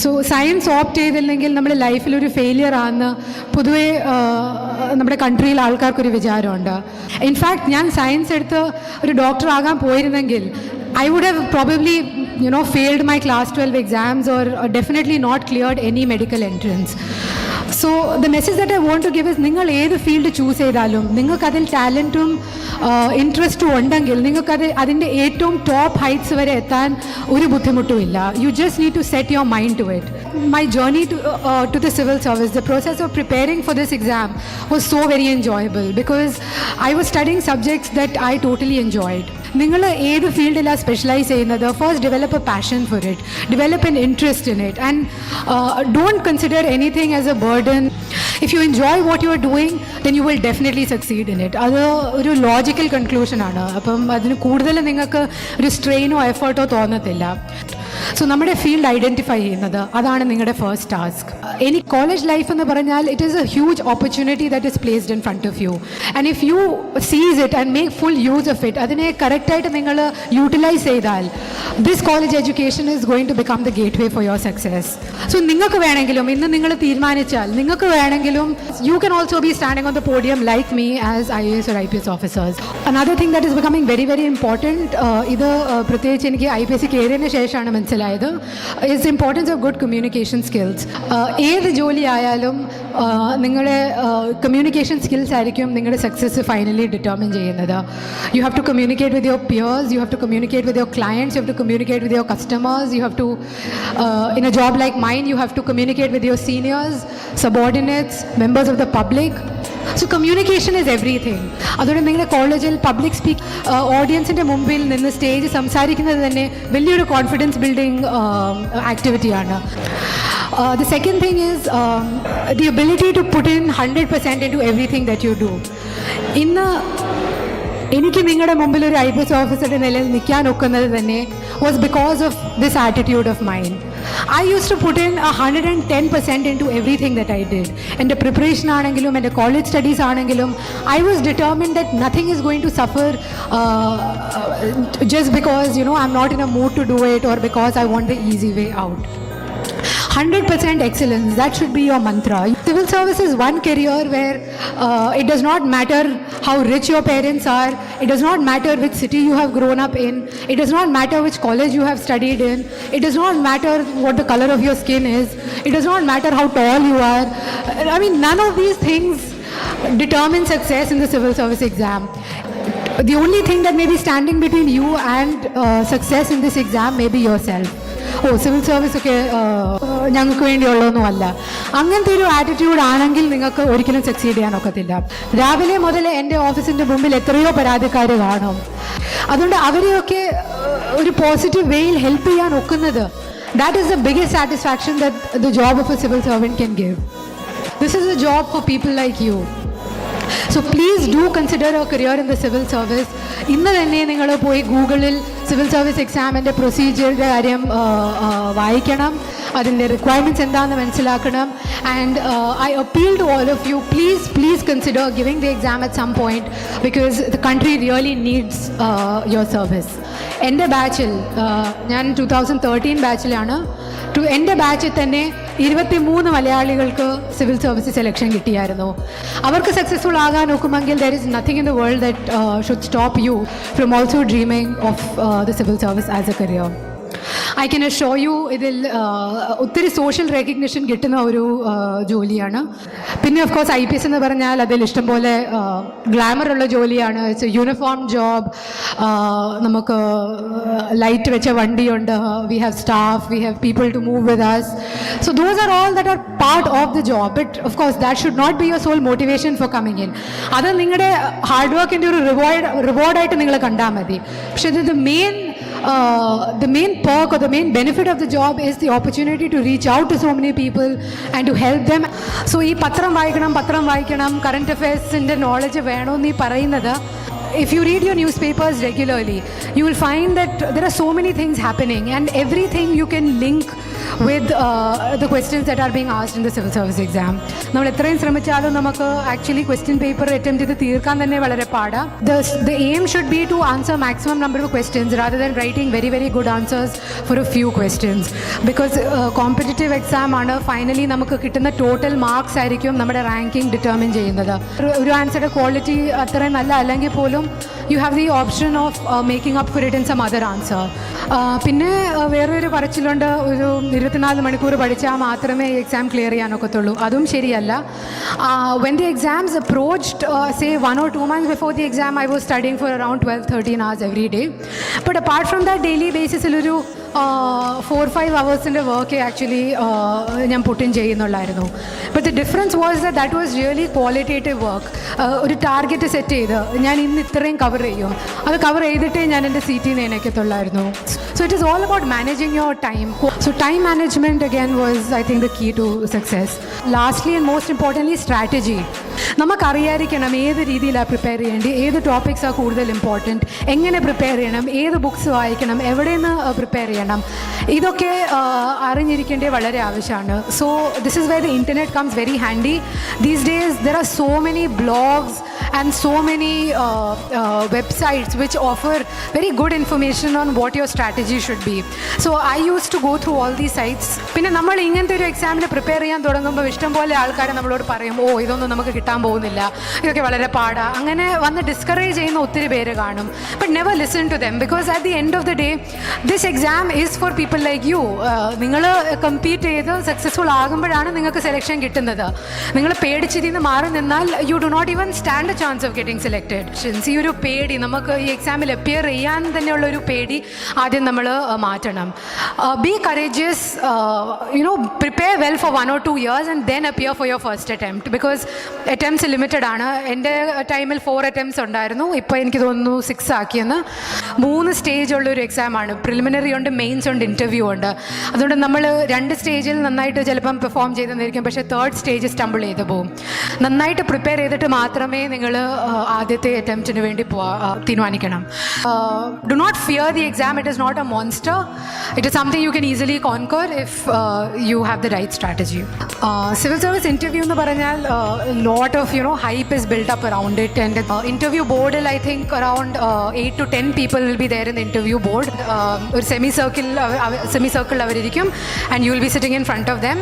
So science opt ചെയ്തില്ലെങ്കിൽ നമ്മുടെ ലൈഫിലൊരു failure ആണെന്ന് പൊതുവേ നമ്മുടെ കൺട്രിയിൽ ആൾക്കാർക്കൊരു വിചാരമുണ്ട്. ഇൻഫാക്ട് ഞാൻ സയൻസ് എടുത്ത് ഒരു ഡോക്ടറാകാൻ പോയിരുന്നെങ്കിൽ I would have probably, failed my class 12 exams or definitely not cleared any medical entrance. So the message that I want to give is, നിങ്ങൾ ഏത് ഫീൽഡ് ചൂസ് ചെയ്താലും നിങ്ങൾക്ക് അതിൽ ടാലൻറ്റും ഇൻട്രസ്റ്റും ഉണ്ടെങ്കിൽ നിങ്ങൾക്ക് അതിൻ്റെ ഏറ്റവും ടോപ്പ് ഹൈറ്റ്സ് വരെ എത്താൻ ഒരു ബുദ്ധിമുട്ടുമില്ല. You just need to set your mind to it. My journey to the civil service, the process of preparing for this exam was so very enjoyable because I was studying subjects that I totally enjoyed. നിങ്ങൾ ഏത് ഫീൽഡിലാണ് specialise ചെയ്യുന്നത്, first develop A passion for it, develop N interest in it, and don't consider anything as A burden. If you enjoy what you are doing then you will definitely succeed in it. അത് ഒരു logical കൺക്ലൂഷനാണ്. അപ്പം അതിന് കൂടുതൽ നിങ്ങൾക്ക് ഒരു സ്ട്രെയിനോ എഫേർട്ടോ തോന്നത്തില്ല. So നമ്മുടെ field identify ചെയ്യുന്നത് അതാണ് നിങ്ങളുടെ ഫസ്റ്റ് ടാസ്ക്. ഇനി കോളേജ് ലൈഫ് എന്ന് പറഞ്ഞാൽ it is a huge opportunity that is placed in front of you, and if you seize it and make full use of it, അതിനെ കറക്റ്റായിട്ട് നിങ്ങൾ യൂട്ടിലൈസ് ചെയ്താൽ this college education is going to become the gateway for your success. So നിങ്ങൾക്ക് വേണമെങ്കിലും ഇന്ന് നിങ്ങൾ തീരുമാനിച്ചാൽ നിങ്ങൾക്ക് വേണമെങ്കിലും you can also be standing on the podium like me as IAS or IPS officers. Another thing that is becoming very very important, ഇത് പ്രത്യേകിച്ച് എനിക്ക് IPSC കയറിയതിന് ശേഷമാണ് മനസ്സിലായത്, is importance of good communication skills. ഏത് ജോലി ആയാലും നിങ്ങളുടെ കമ്മ്യൂണിക്കേഷൻ സ്കിൽസ് ആയിരിക്കും നിങ്ങളുടെ സക്സസ് ഫൈനലി ഡിറ്റർമിൻ ചെയ്യുന്നത്. You have to communicate with your peers, you have to communicate with your clients, you have to communicate with your customers, you have to in a job like mine you have to communicate with your seniors, subordinates, members of the public. So communication is everything. അതുകൊണ്ട് നിങ്ങളുടെ കോളേജിൽ public ഓഡിയൻസിൻ്റെ മുമ്പിൽ നിന്ന് stage സംസാരിക്കുന്നത് തന്നെ വലിയൊരു confidence building ആക്ടിവിറ്റിയാണ്. The second thing is the ability to put in 100% into everything that you do. ഇന്ന് എനിക്ക് നിങ്ങളുടെ മുമ്പിൽ ഒരു IPS ഓഫീസറുടെ നിലയിൽ നിൽക്കാൻ ഒക്കുന്നത് തന്നെ was because of this attitude of mind. I used to put in 110% into everything that I did. എൻ്റെ പ്രിപ്പറേഷൻ ആണെങ്കിലും എൻ്റെ കോളേജ് സ്റ്റഡീസ് ആണെങ്കിലും I was determined that nothing is going to suffer just because I'm not in a mood to do it or because I want the easy way out. 100% excellence, that should be your mantra. Civil service is one career where it does not matter how rich your parents are, it does not matter which city you have grown up in, it does not matter which college you have studied in, it does not matter what the color of your skin is, it does not matter how tall you are. I mean, none of these things determine success in the civil service exam. The only thing that may be standing between you and success in this exam may be yourself. Civil service ഒക്കെ ഞങ്ങൾക്ക് വേണ്ടിയുള്ളതൊന്നും അല്ല. അങ്ങനത്തെ ഒരു attitude ആണെങ്കിൽ നിങ്ങൾക്ക് ഒരിക്കലും succeed ചെയ്യാൻ ഒക്കത്തില്ല. രാവിലെ മുതൽ എൻ്റെ ഓഫീസിൻ്റെ മുമ്പിൽ എത്രയോ പരാതിക്കാർ കാണും. അതുകൊണ്ട് അവരെയൊക്കെ ഒരു പോസിറ്റീവ് വേയിൽ ഹെൽപ്പ് ചെയ്യാൻ ഒക്കുന്നത്, that is the biggest satisfaction that the job of a civil servant can give. This is a job for people like you. So please do consider a career in the civil service. ഇന്ന് തന്നെ നിങ്ങൾ പോയി ഗൂഗിളിൽ civil service എക്സാമിൻ്റെ പ്രൊസീജിയറിൻ്റെ കാര്യം വായിക്കണം, അതിൻ്റെ requirements എന്താണെന്ന് മനസ്സിലാക്കണം. And I appeal to all of you, please consider giving the exam at some point because the country really needs your service. എൻ്റെ ബാച്ചിൽ, ഞാൻ 2013 ബാച്ചിലാണ്, എൻ്റെ ബാച്ചിൽ തന്നെ 23 മലയാളികൾക്ക് സിവിൽ സർവീസ് സെലക്ഷൻ കിട്ടിയായിരുന്നു. അവർക്ക് സക്സസ്ഫുൾ ആകാൻ നോക്കുമെങ്കിൽ there is nothing in the world that should stop you from also dreaming of the civil service as a career. I can assure you ഇതിൽ ഒത്തിരി സോഷ്യൽ റെക്കഗ്നിഷൻ കിട്ടുന്ന ഒരു ജോലിയാണ്. പിന്നെ ഓഫ് കോഴ്സ് IPS എന്ന് പറഞ്ഞാൽ അതിൽ ഇഷ്ടംപോലെ ഗ്ലാമറുള്ള ജോലിയാണ്. It's a uniform job. നമുക്ക് ലൈറ്റ് വെച്ച വണ്ടിയുണ്ട്, we have staff, we have people to move with us. So those are all that are part of the job. But of course that should not be your sole motivation for coming in. അത് നിങ്ങളുടെ hard വർക്കിൻ്റെ ഒരു റിവാർഡായിട്ട് നിങ്ങൾ കണ്ടാൽ മതി. പക്ഷേ the main perk or the main benefit of the job is the opportunity to reach out to so many people and to help them. So ഈ പത്രം വായിക്കണം, കറണ്ട് അഫയേഴ്സിൻ്റെ നോളജ് വേണമെന്ന് ഈ പറയുന്നത്, if you read your newspapers regularly, you will find that there are so many things happening and everything you can link with the questions that are being asked in the civil service exam. നമ്മൾ എത്രയും ശ്രമിച്ചാലും നമുക്ക് actually question paper attempt ചെയ്ത് തീർക്കാൻ തന്നെ വളരെ പാടാണ്. The aim should be to answer maximum number of questions rather than writing very very good answers for a few questions, because competitive exam ആണ് ഫൈനലി നമുക്ക് കിട്ടുന്ന ടോട്ടൽ മാർക്സ് ആയിരിക്കും നമ്മുടെ റാങ്കിങ് ഡിറ്റർമിൻ ചെയ്യുന്നത്. ഒരു ആൻസറുടെ ക്വാളിറ്റി അത്രയും നല്ല അല്ലെങ്കിൽ പോലും you have the option of making up for it in some other answer. പിന്നെ വേറൊരു പറച്ചിലുണ്ട്, ഒരു 24 മണിക്കൂർ പഠിച്ചാൽ മാത്രമേ ഈ എക്സാം ക്ലിയർ ചെയ്യാനൊക്കത്തുള്ളൂ. അതും ശരിയല്ല. When the exams approached, say 1 or 2 months before the exam, I was studying for around 12-13 hours every day. But apart from that, daily basis ഒരു 4-5 hours വർക്ക് ആക്ച്വലി ഞാൻ പുട്ടിൻ ചെയ്യുന്നുള്ളായിരുന്നു. But the difference was that was really qualitative work. ഒരു target set ചെയ്ത് ഞാൻ ഇന്ന് ഇത്രയും cover ചെയ്യും, അത് കവർ ചെയ്തിട്ടേ ഞാൻ എൻ്റെ സീറ്റിൽ നിന്ന് എണീക്കത്തുള്ളായിരുന്നു. So it is all about managing your time. So time management again was I think the key to success. Lastly and most importantly strategy. നമുക്കറിയാതിരിക്കണം ഏത് രീതിയിലാണ് പ്രിപ്പയർ ചെയ്യേണ്ടി, ഏത് ടോപ്പിക്സാണ് കൂടുതൽ ഇമ്പോർട്ടൻറ്റ്, എങ്ങനെ പ്രിപ്പയർ ചെയ്യണം, ഏത് ബുക്സ് വായിക്കണം, എവിടെ നിന്ന് പ്രിപ്പയർ ചെയ്യണം, ഇതൊക്കെ അറിഞ്ഞിരിക്കേണ്ടത് വളരെ ആവശ്യമാണ്. So this is where the internet comes very handy. These days there are so many blogs and so many websites which offer very good information on what your strategy should be. So I used to go through all these sites. പിന്നെ നമ്മൾ ഇങ്ങനത്തെ ഒരു എക്സാമിന് prepare ചെയ്യാൻ തുടങ്ങുമ്പോൾ ഇഷ്ടംപോലെ ആൾക്കാർ നമ്മളോട് പറയും, ഓ ഇതൊന്നും നമുക്ക് കിട്ടാൻ പോകുന്നില്ല, ഇതൊക്കെ വളരെ പാടാ, അങ്ങനെ വന്ന് ഡിസ്കറേജ് ചെയ്യുന്ന ഒത്തിരി പേര് കാണും. But never listen to them, because at the end of the day this exam is for people like you. നിങ്ങൾ കമ്പീറ്റ് ചെയ്ത് സക്സസ്ഫുൾ ആകുമ്പോഴാണ് നിങ്ങൾക്ക് സെലക്ഷൻ കിട്ടുന്നത്. നിങ്ങൾ പേടിച്ചിരിന്ന് മാറി നിന്നാൽ you do not even stand a chance of getting selected. ഈ ഒരു പേടി, നമുക്ക് ഈ എക്സാമിൽ അപ്പിയർ ചെയ്യാൻ തന്നെയുള്ള ഒരു പേടി ആദ്യം നമ്മൾ മാറ്റണം. B courageous, prepare well for 1 or 2 years and then appear for your first attempt, because attempts limited ആണ്. എൻ്റെ ടൈമിൽ 4 attempts ഉണ്ടായിരുന്നു, ഇപ്പോൾ എനിക്ക് തോന്നുന്നു 6 ആക്കിയെന്ന്. 3 സ്റ്റേജ് ഉള്ളൊരു എക്സാമാണ്. പ്രിലിമിനറി ഉണ്ട്, മെയിൻസ് ഉണ്ട്, ഇൻ്റർവ്യൂ ഉണ്ട്. അതുകൊണ്ട് നമ്മൾ 2 സ്റ്റേജിൽ നന്നായിട്ട് ചിലപ്പം പെർഫോം ചെയ്തെന്നിരിക്കും, പക്ഷേ 3rd സ്റ്റേജ് സ്റ്റംബിൾ ചെയ്ത് പോകും. നന്നായിട്ട് പ്രിപ്പയർ ചെയ്തിട്ട് മാത്രമേ നിങ്ങൾ ആദ്യത്തെ അറ്റംപ്റ്റിന് വേണ്ടി തീരുമാനിക്കണം. Do not fear the exam. It is not a monster. It is something you can easily conquer if you have the right strategy. Civil service interview എന്ന് പറഞ്ഞാൽ lot of hype is build up around it. And interview ബോർഡിൽ I think around 8 to 10 people will be there in the interview board. ഒരു semi circle അവരിരിക്കും, and you will be sitting in front of them,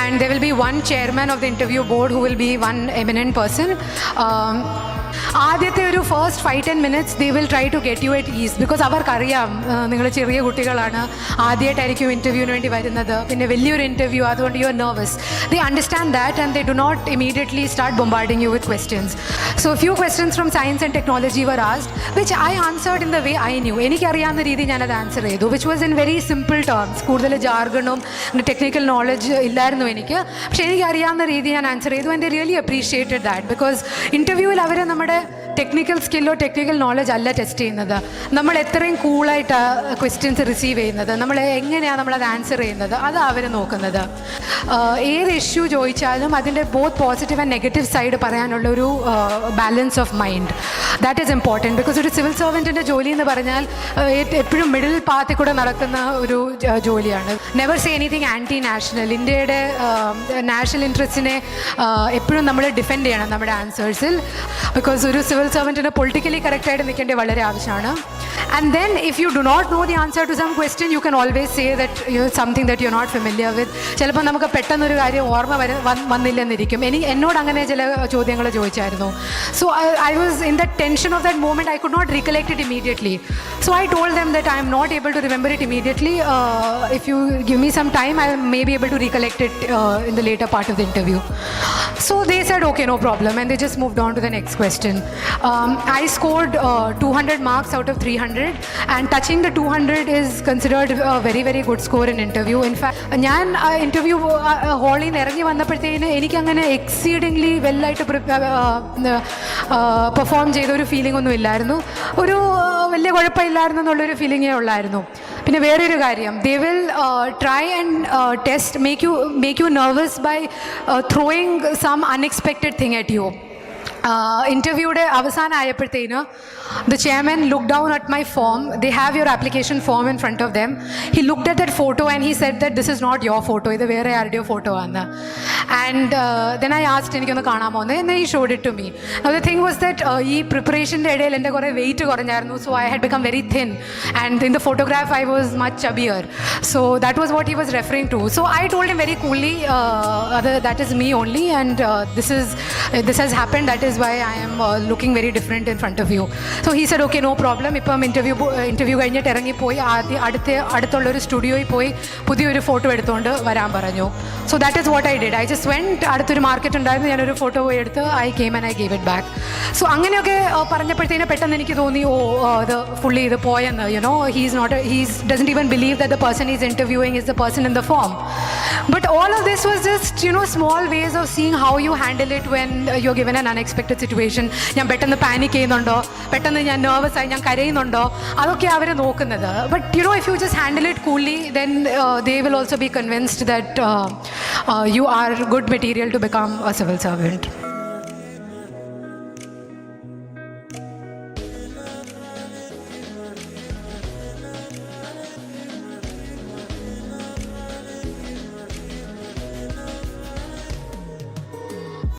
and there will be one chairman of the interview board who will be one eminent person. ആദ്യത്തെ ഒരു first 5-10 minutes they will try to get you at ease, because അവർക്കറിയാം നിങ്ങൾ ചെറിയ കുട്ടികളാണ്, ആദ്യമായിട്ടായിരിക്കും ഇൻ്റർവ്യൂവിന് വേണ്ടി വരുന്നത്, പിന്നെ വലിയൊരു ഇൻ്റർവ്യൂ, അതുകൊണ്ട് you are nervous. They understand that and they do not immediately start bombarding you with questions. So a few questions from science and technology were asked, which I answered in the way I knew. എനിക്കറിയാവുന്ന രീതി ഞാനത് answer ചെയ്തു, which was in very simple terms. കൂടുതൽ ജാർഗണും technical knowledge ഇല്ലായിരുന്നു എനിക്ക്, പക്ഷേ എനിക്കറിയാവുന്ന രീതി ഞാൻ ആൻസർ ചെയ്തു. and they really appreciated that, because ഇൻ്റർവ്യൂവിൽ അവർ നമ്മുടെ ടെക്നിക്കൽ സ്കില്ലോ ടെക്നിക്കൽ നോളജ് അല്ല ടെസ്റ്റ് ചെയ്യുന്നത്, നമ്മൾ എത്രയും കൂളായിട്ടാണ് ക്വസ്റ്റ്യൻസ് റിസീവ് ചെയ്യുന്നത്, നമ്മൾ എങ്ങനെയാണ് നമ്മളത് ആൻസർ ചെയ്യുന്നത്, അതാണ് അവർ നോക്കുന്നത്. ഏത് ഇഷ്യൂ ചോദിച്ചാലും അതിൻ്റെ both positive and negative side പറയാനുള്ള ഒരു balance of mind, that is important. Because ഒരു സിവിൽ സർവൻറ്റിൻ്റെ ജോലി എന്ന് പറഞ്ഞാൽ എപ്പോഴും മിഡിൽ പാത്തിൽ കൂടെ നടക്കുന്ന ഒരു ജോലിയാണ്. Never say anything anti national. ഇന്ത്യയുടെ നാഷണൽ ഇൻട്രസ്റ്റിനെ എപ്പോഴും നമ്മൾ ഡിഫെൻഡ് ചെയ്യണം നമ്മുടെ ആൻസേഴ്സിൽ, ബിക്കോസ് ഒരു സിവിൽ സർവൻറ്റിന് പൊളിറ്റിക്കലി കറക്റ്റായിട്ട് നിൽക്കേണ്ടത് വളരെ ആവശ്യമാണ്. And then if you do not know the answer to some question, you can always say that something that you're not familiar with. ചിലപ്പോൾ നമുക്ക് പെട്ടെന്നൊരു കാര്യം ഓർമ്മ വന്നില്ലെന്നിരിക്കും. എന്നോട് അങ്ങനെ ചില ചോദ്യങ്ങൾ ചോദിച്ചായിരുന്നു. So I was in that tension of that moment. I could not recollect it immediately. So I told them that I am not able to remember it immediately. If you give me some time, I may be able to recollect it in the later part of the interview. So they said, okay, no problem. And they just moved on to the next question. I scored 200 marks out of 300. And touching the 200 is considered a very, very good score in interview. In fact, ഞാൻ interview ഹാളിൽ നിന്ന് ഇറങ്ങി വന്നപ്പോഴത്തേന് എനിക്കങ്ങനെ exceedingly വെല്ലായിട്ട് perform ചെയ്ത ഒരു feeling ഒന്നും ഇല്ലായിരുന്നു. ഒരു വലിയ കുഴപ്പമില്ലായിരുന്നു എന്നുള്ളൊരു ഫീലിംഗേ ഉള്ളായിരുന്നു. പിന്നെ വേറൊരു കാര്യം, they will try and test, make you nervous by throwing some unexpected thing at you. ഇൻ്റർവ്യൂയുടെ അവസാനം ആയപ്പോഴത്തേന് the chairman looked down at my form. They have your application form in front of them. He looked at that photo and he said that this is not your photo. ഇത് വേറെ ആരുടെയോ photo ആണ്. And then I asked എനിക്കൊന്ന് കാണാമോ എന്ന്, and then he showed it to me. Now the thing was that ഈ പ്രിപ്പറേഷൻ്റെ ഇടയിൽ എൻ്റെ കുറേ wait കുറഞ്ഞായിരുന്നു. So I had become very thin, and in the photograph I was much chubbier. So that was what he was referring to. So I told him very coolly, that is me only, and this has happened. That is why I am looking very different in front of you. So he said, okay, no problem. ഇപ്പം interview കഴിഞ്ഞിട്ട് ഇറങ്ങിപ്പോയി അടുത്തുള്ളൊരു സ്റ്റുഡിയോയിൽ പോയി പുതിയൊരു photo എടുത്തുകൊണ്ട് വരാൻ പറഞ്ഞു. So that is what I did. I just went, അടുത്തൊരു മാർക്കറ്റ് ഉണ്ടായിരുന്നു, ഞാനൊരു ഫോട്ടോ പോയി എടുത്ത് I came and I gave it back. So അങ്ങനെയൊക്കെ പറഞ്ഞപ്പോഴത്തേനും പെട്ടെന്ന് എനിക്ക് തോന്നി, ഇത് ഫുള്ളി ഇത് പോയെന്ന്. He doesn't even believe that the person he's interviewing is the person in the form. But all of this was just, small ways of seeing how you handle it when you're given an unexpected situation. ഞാൻ പെട്ടെന്ന് panic ചെയ്യുന്നുണ്ടോ, പെട്ടെന്ന് ഞാൻ nervous ആയി ഞാൻ കരയുന്നുണ്ടോ, അതൊക്കെ അവർ നോക്കുന്നത്. But if you just handle it coolly, then they will also be convinced that you are good material to become a civil servant.